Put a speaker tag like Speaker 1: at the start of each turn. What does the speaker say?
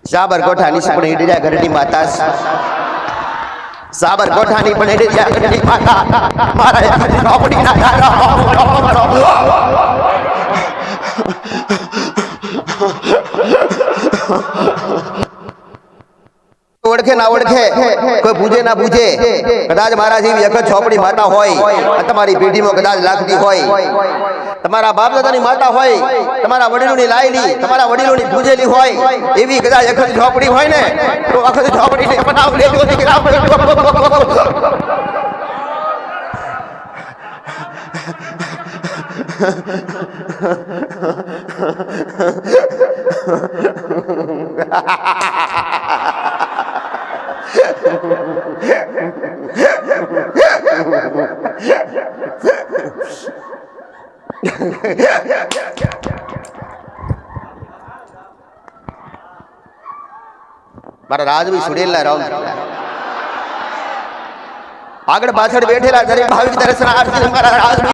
Speaker 1: સાબરકોઠાની પણ ઈડજા ઘરની માતા સાબરકોઠાની પણ ઈડજા ઘરની માતા મારા ઝોપડીના ઘર ઓળખે ના ઓળખે કોઈ પૂજે ના પૂજે કદાચ મારા જેવી એક જ ઝોપડી માતા હોય તમારી પેઢીમાં કદાચ લાગતી હોય તમારા બાપ દાદાની માતા હોય તમારા વડીલોની લાયેલી તમારા વડીલોની પૂજેલી હોય એવી કદાચ એક જ ઝોપડી હોય ને તો આખી ઝોપડીને બનાવ લેજો દીકરા મારા રાજવી સુડેલા રામ આગળ પાછળ બેઠેલા દરેક ભાવિક દર્શનાર્થી મારા રાજવી